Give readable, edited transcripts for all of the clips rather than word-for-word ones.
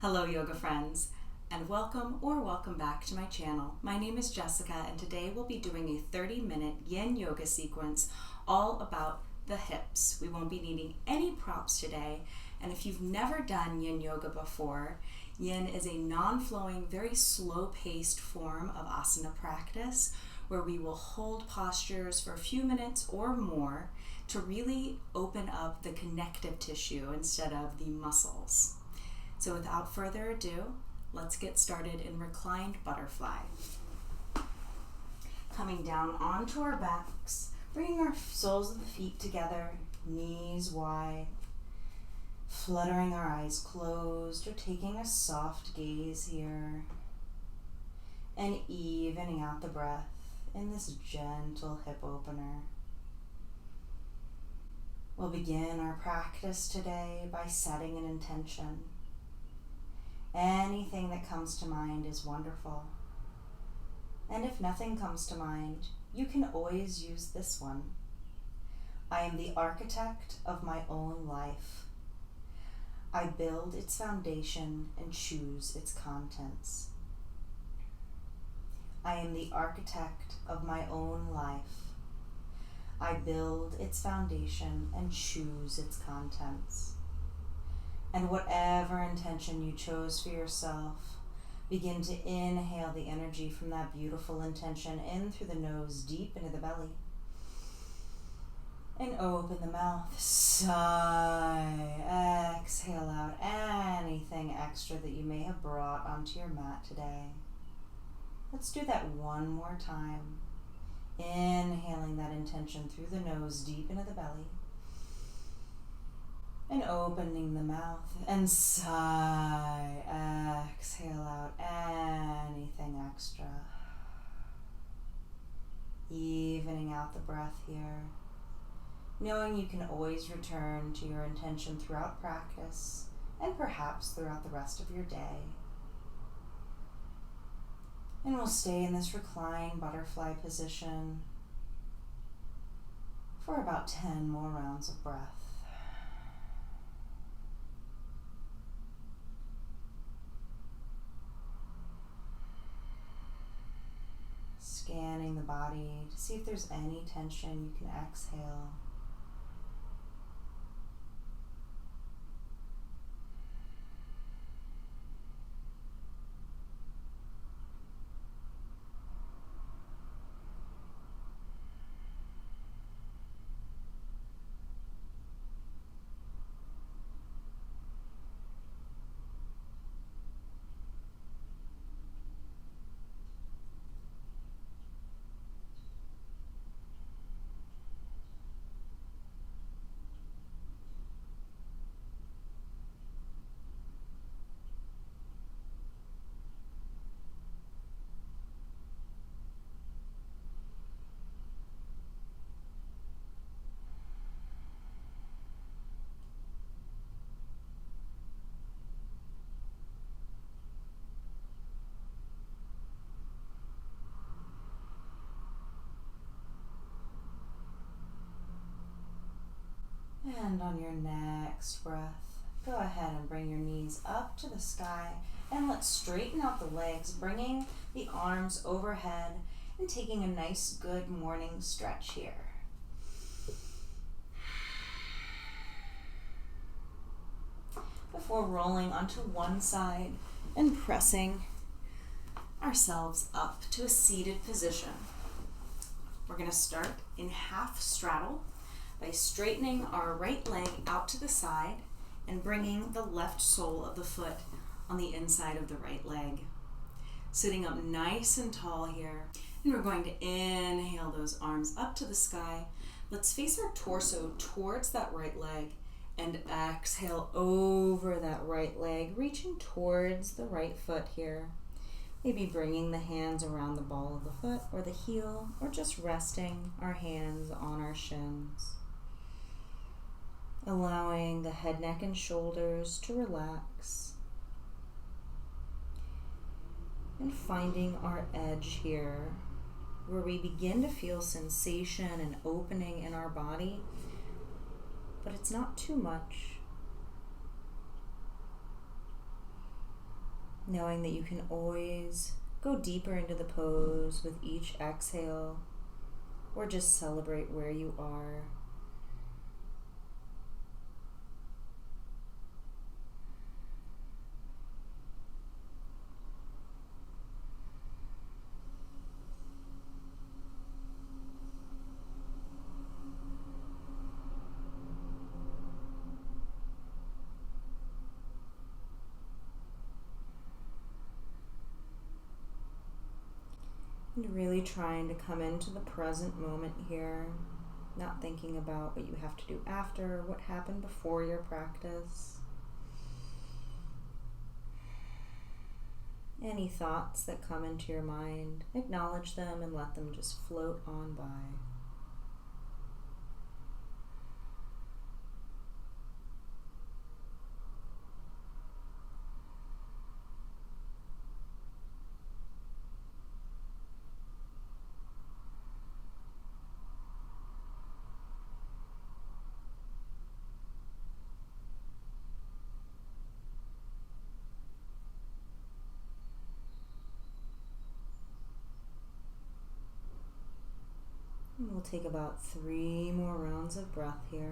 Hello yoga friends, and welcome back to my channel. My name is Jessica, and today we'll be doing a 30-minute yin yoga sequence all about the hips. We won't be needing any props today, and if you've never done yin yoga before, yin is a non-flowing, very slow-paced form of asana practice where we will hold postures for a few minutes or more to really open up the connective tissue instead of the muscles. So without further ado, let's get started in reclined butterfly. Coming down onto our backs, bringing our soles of the feet together, knees wide, fluttering our eyes closed or taking a soft gaze here, and evening out the breath in this gentle hip opener. We'll begin our practice today by setting an intention. Anything that comes to mind is wonderful. And if nothing comes to mind, you can always use this one. I am the architect of my own life. I build its foundation and choose its contents. I am the architect of my own life. I build its foundation and choose its contents. And whatever intention you chose for yourself, begin to inhale the energy from that beautiful intention in through the nose, deep into the belly. And open the mouth, sigh, exhale out anything extra that you may have brought onto your mat today. Let's do that one more time. Inhaling that intention through the nose, deep into the belly. And opening the mouth and sigh, exhale out anything extra. Evening out the breath here, knowing you can always return to your intention throughout practice and perhaps throughout the rest of your day. And we'll stay in this reclined butterfly position for about 10 more rounds of breath. Scanning the body to see if there's any tension, you can exhale. And on your next breath, go ahead and bring your knees up to the sky and let's straighten out the legs, bringing the arms overhead and taking a nice good morning stretch here. Before rolling onto one side and pressing ourselves up to a seated position. We're going to start in half straddle by straightening our right leg out to the side and bringing the left sole of the foot on the inside of the right leg. Sitting up nice and tall here. And we're going to inhale those arms up to the sky. Let's face our torso towards that right leg and exhale over that right leg, reaching towards the right foot here. Maybe bringing the hands around the ball of the foot or the heel, or just resting our hands on our shins. Allowing the head, neck, and shoulders to relax. And finding our edge here, where we begin to feel sensation and opening in our body, but it's not too much. knowing that you can always go deeper into the pose with each exhale, or just celebrate where you are. And really trying to come into the present moment here, not thinking about what you have to do after, what happened before your practice. Any thoughts that come into your mind, acknowledge them and let them just float on by. And we'll take about 3 more rounds of breath here.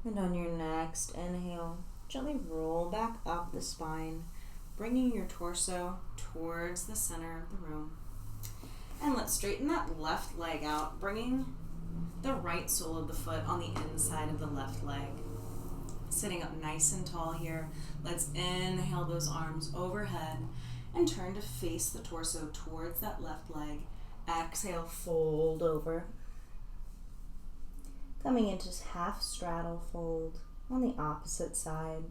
And on your next inhale, gently roll back up the spine, bringing your torso towards the center of the room. And let's straighten that left leg out, bringing the right sole of the foot on the inside of the left leg. Sitting up nice and tall here. Let's inhale those arms overhead and turn to face the torso towards that left leg. Exhale, fold over. Coming into half straddle fold on the opposite side.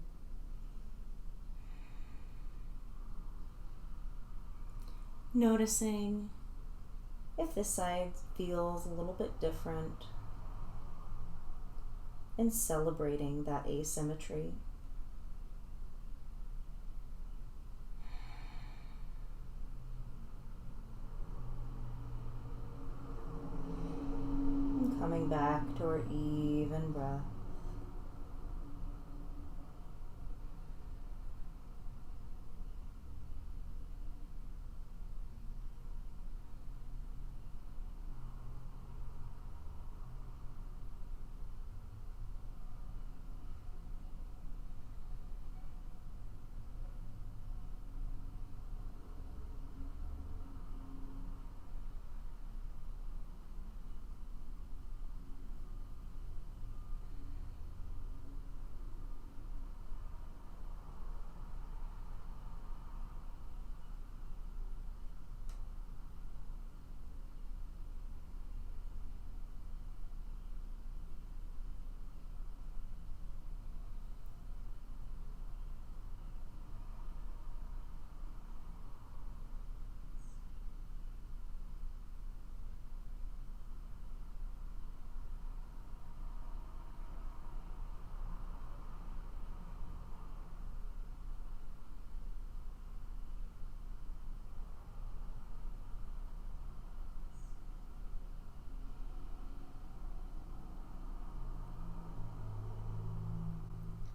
Noticing if this side feels a little bit different, and celebrating that asymmetry. And coming back to our even breath.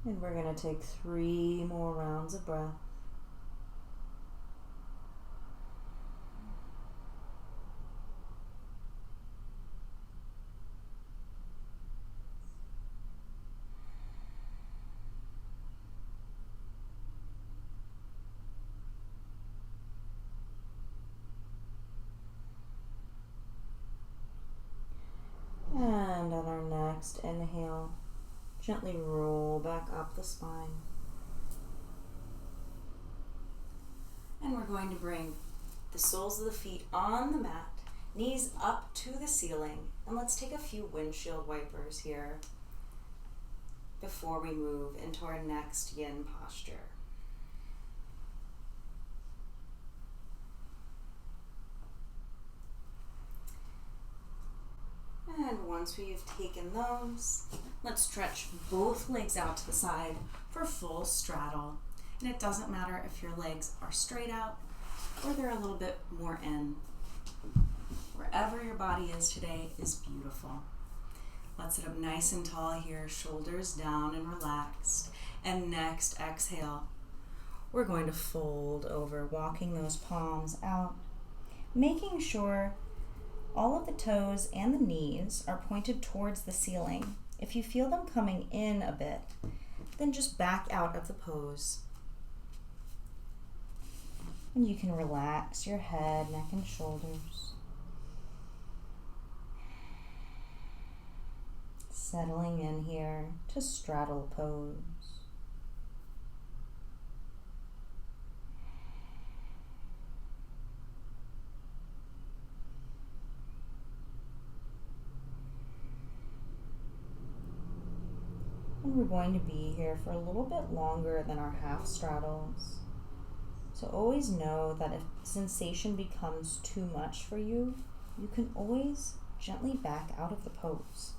And we're going to take 3 more rounds of breath. And on our next inhale, gently roll back up the spine. And we're going to bring the soles of the feet on the mat, knees up to the ceiling. And let's take a few windshield wipers here before we move into our next yin posture. And once we've taken those, let's stretch both legs out to the side for full straddle. And it doesn't matter if your legs are straight out or they're a little bit more in. Wherever your body is today is beautiful. Let's sit up nice and tall here, shoulders down and relaxed. And next, exhale. We're going to fold over, walking those palms out, making sure all of the toes and the knees are pointed towards the ceiling. If you feel them coming in a bit, then just back out of the pose. And you can relax your head, neck, and shoulders. Settling in here to straddle pose. And we're going to be here for a little bit longer than our half straddles. So always know that if sensation becomes too much for you, you can always gently back out of the pose.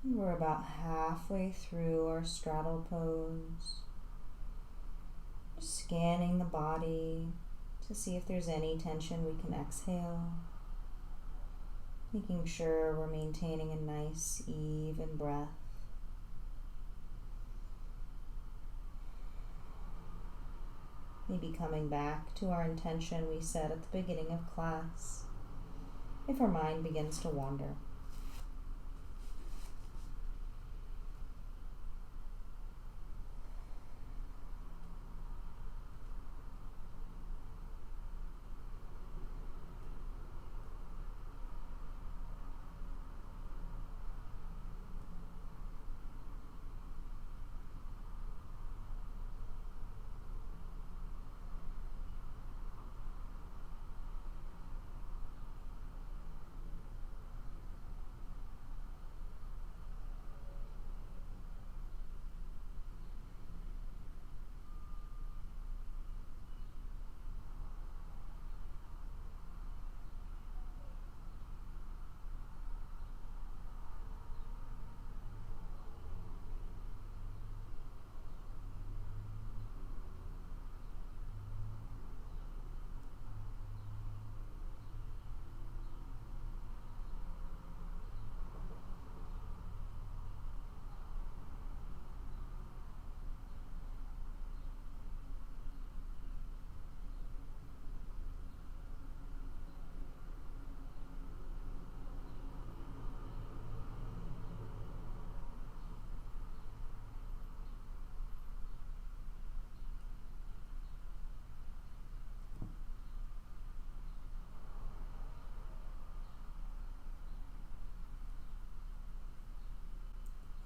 We're about halfway through our straddle pose. Just scanning the body to see if there's any tension we can exhale. Making sure we're maintaining a nice, even breath. Maybe coming back to our intention we set at the beginning of class if our mind begins to wander.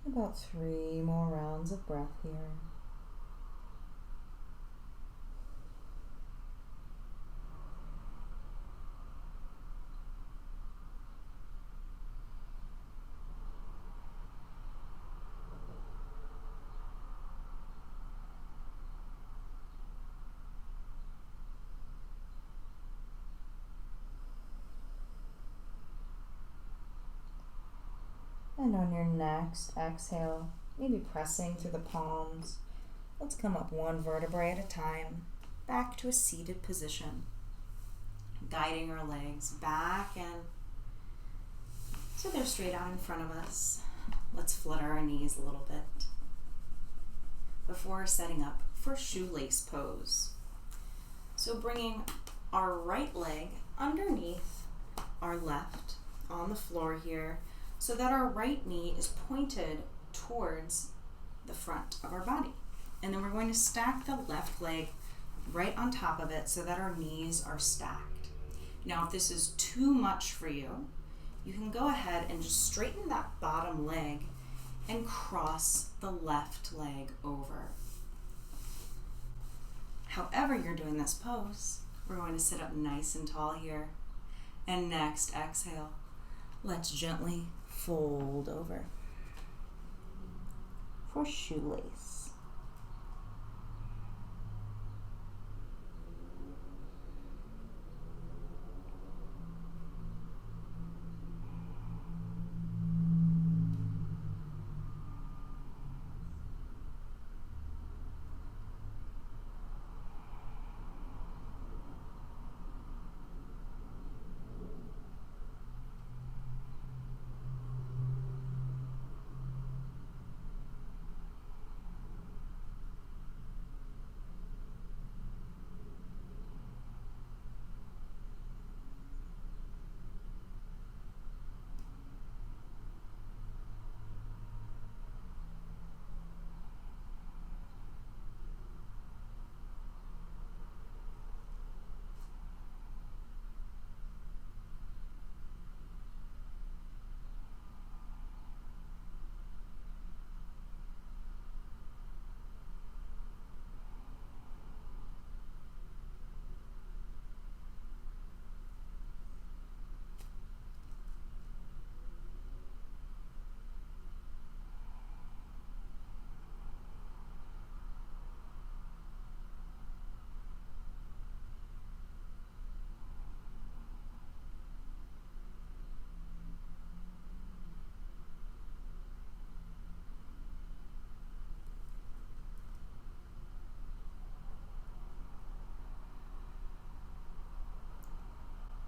About 3 more rounds of breath here. And on your next exhale, maybe pressing through the palms, let's come up one vertebrae at a time, back to a seated position, guiding our legs back in so they're straight out in front of us. Let's flutter our knees a little bit before setting up for shoelace pose. So bringing our right leg underneath our left on the floor here so that our right knee is pointed towards the front of our body. And then we're going to stack the left leg right on top of it so that our knees are stacked. Now, if this is too much for you, you can go ahead and just straighten that bottom leg and cross the left leg over. However you're doing this pose, we're going to sit up nice and tall here. And next exhale, let's gently fold over for shoelace.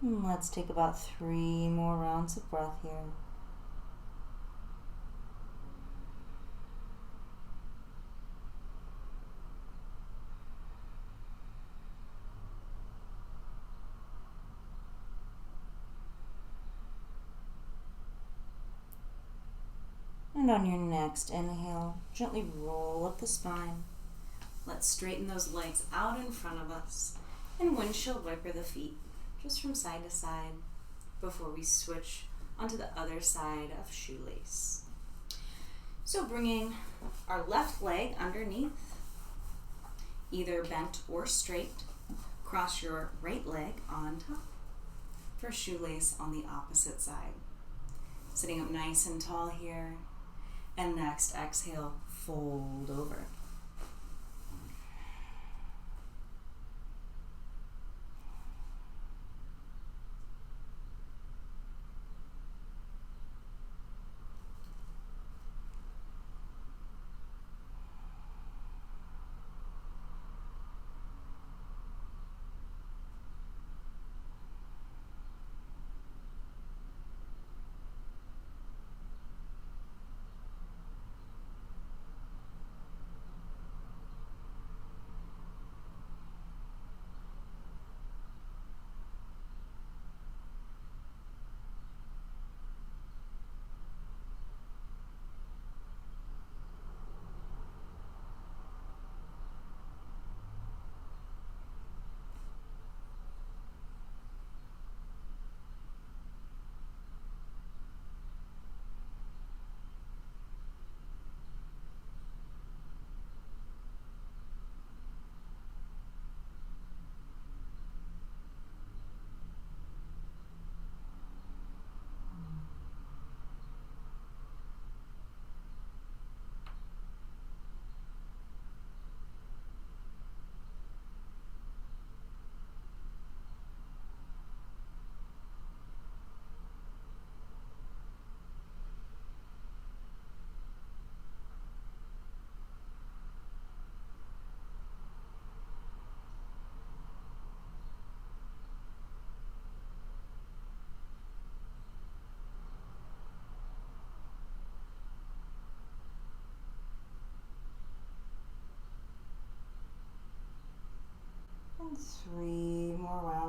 And let's take about 3 more rounds of breath here. And on your next inhale, gently roll up the spine. Let's straighten those legs out in front of us and windshield wiper the feet just from side to side before we switch onto the other side of shoelace. So bringing our left leg underneath, either bent or straight, cross your right leg on top for shoelace on the opposite side. Sitting up nice and tall here. And next, exhale, fold over.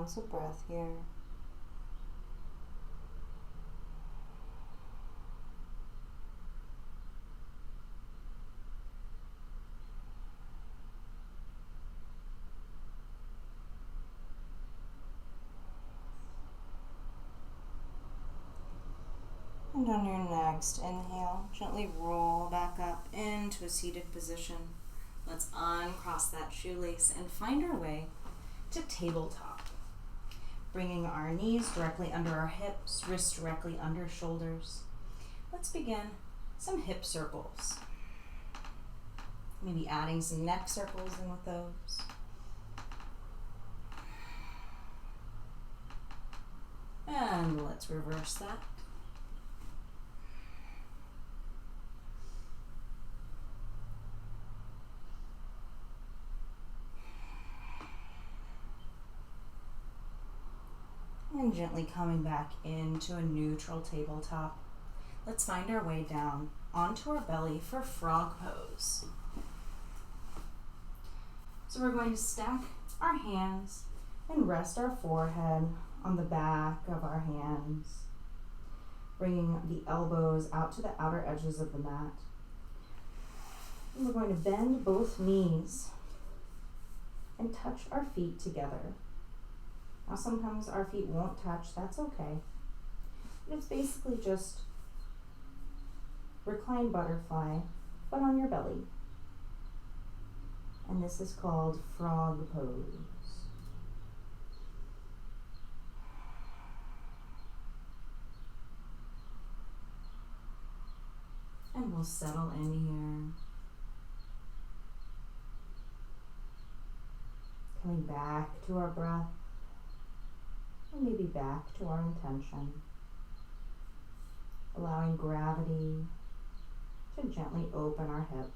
rounds of breath here. And on your next inhale, gently roll back up into a seated position. Let's uncross that shoelace and find our way to tabletop. Bringing our knees directly under our hips, wrists directly under shoulders. Let's begin some hip circles. Maybe adding some neck circles in with those. And let's reverse that. And gently coming back into a neutral tabletop. Let's find our way down onto our belly for frog pose. So we're going to stack our hands and rest our forehead on the back of our hands, bringing the elbows out to the outer edges of the mat. And we're going to bend both knees and touch our feet together. Now sometimes our feet won't touch, that's okay. But it's basically just reclined butterfly, but on your belly. And this is called frog pose. And we'll settle in here. Coming back to our breath. Or maybe back to our intention. Allowing gravity to gently open our hips.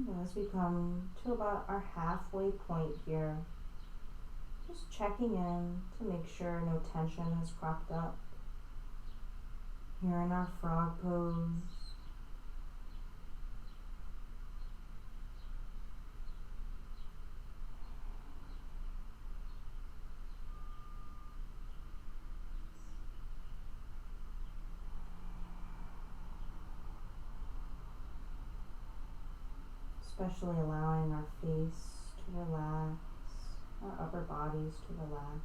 And as we come to about our halfway point here, just checking in to make sure no tension has cropped up. Here in our frog pose. Especially allowing our face to relax, our upper bodies to relax.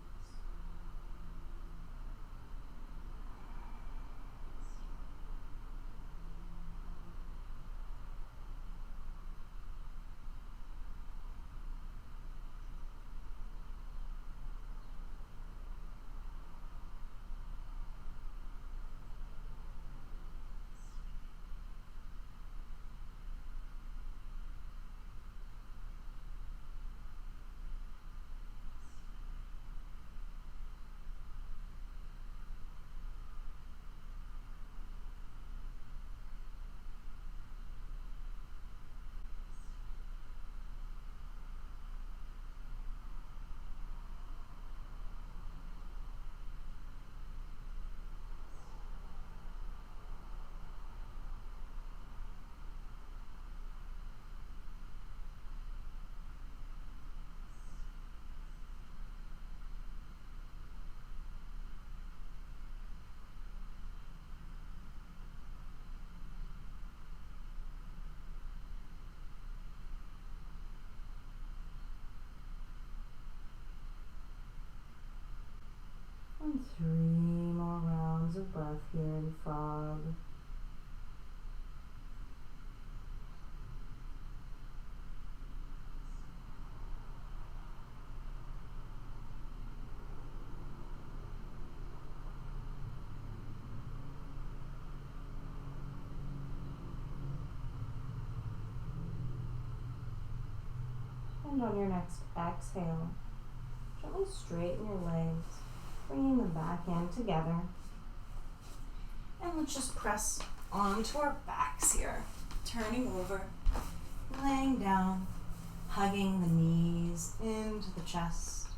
3 more rounds of breath here in frog. And on your next exhale, gently straighten your legs, bringing them back in together. And let's just press onto our backs here, turning over, laying down, hugging the knees into the chest.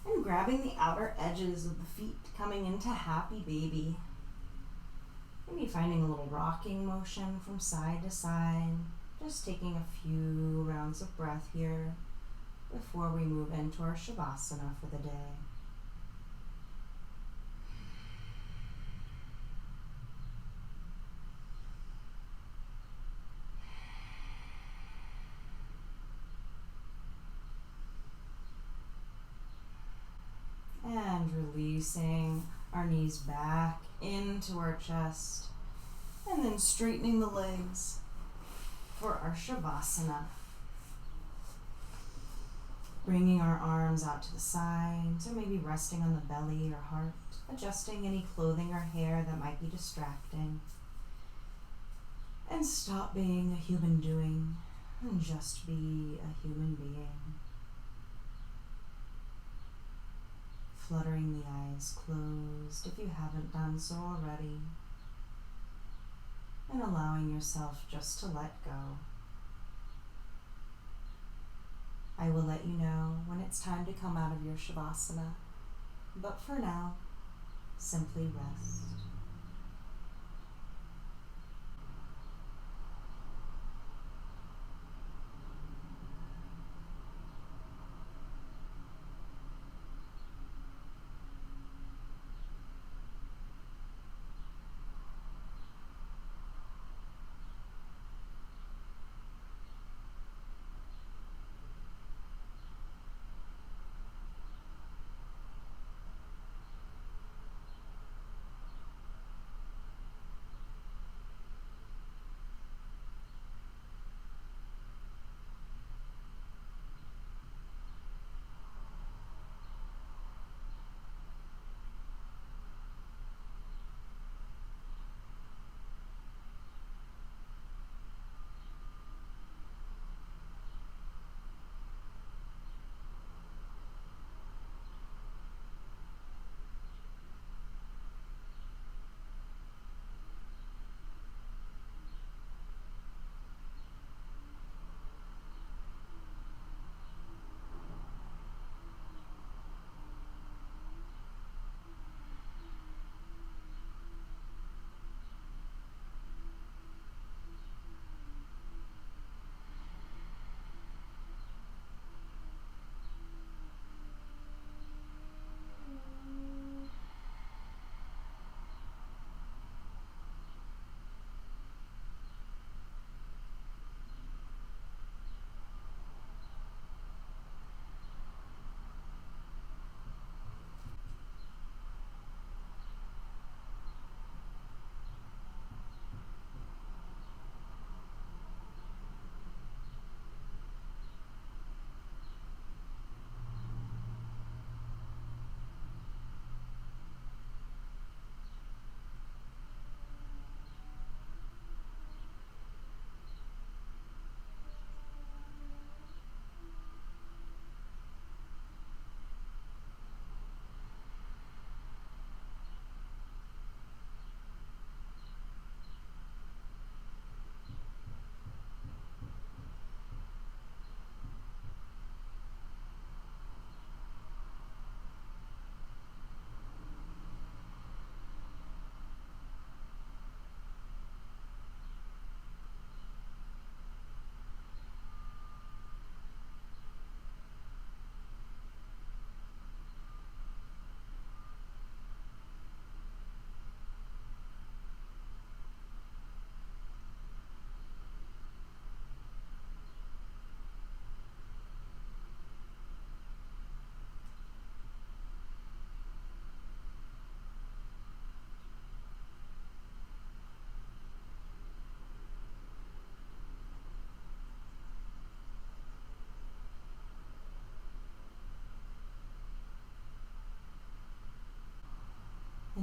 And grabbing the outer edges of the feet, coming into happy baby. Maybe finding a little rocking motion from side to side. Just taking a few rounds of breath here before we move into our Shavasana for the day. And releasing our knees back into our chest, and then straightening the legs for our Shavasana. Bringing our arms out to the sides, or maybe resting on the belly or heart, adjusting any clothing or hair that might be distracting. And stop being a human doing and just be a human being. Fluttering the eyes closed if you haven't done so already, and allowing yourself just to let go. I will let you know when it's time to come out of your Shavasana, but for now, simply rest.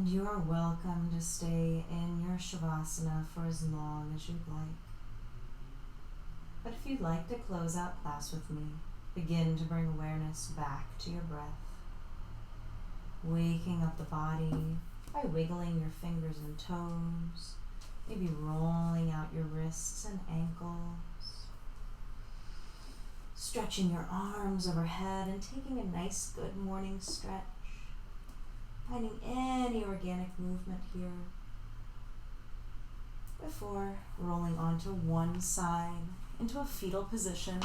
And you are welcome to stay in your Shavasana for as long as you'd like. But if you'd like to close out class with me, begin to bring awareness back to your breath, waking up the body by wiggling your fingers and toes, maybe rolling out your wrists and ankles, stretching your arms overhead and taking a nice good morning stretch, finding any organic movement here before rolling onto one side into a fetal position,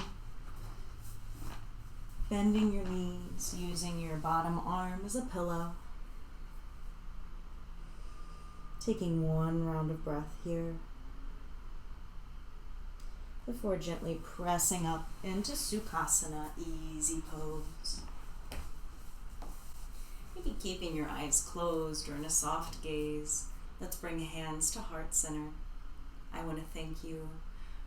bending your knees, using your bottom arm as a pillow. Taking one round of breath here before gently pressing up into Sukhasana, easy pose. Maybe keeping your eyes closed or in a soft gaze. Let's bring hands to heart center. I want to thank you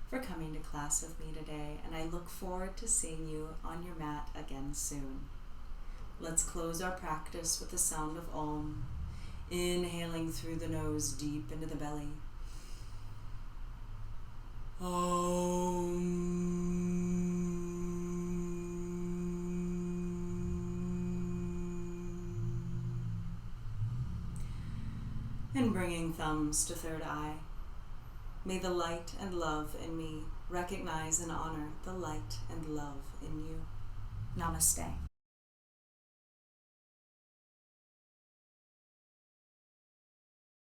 for coming to class with me today, and I look forward to seeing you on your mat again soon. Let's close our practice with the sound of Om, inhaling through the nose deep into the belly. Om. And bringing thumbs to third eye. May the light and love in me recognize and honor the light and love in you. Namaste.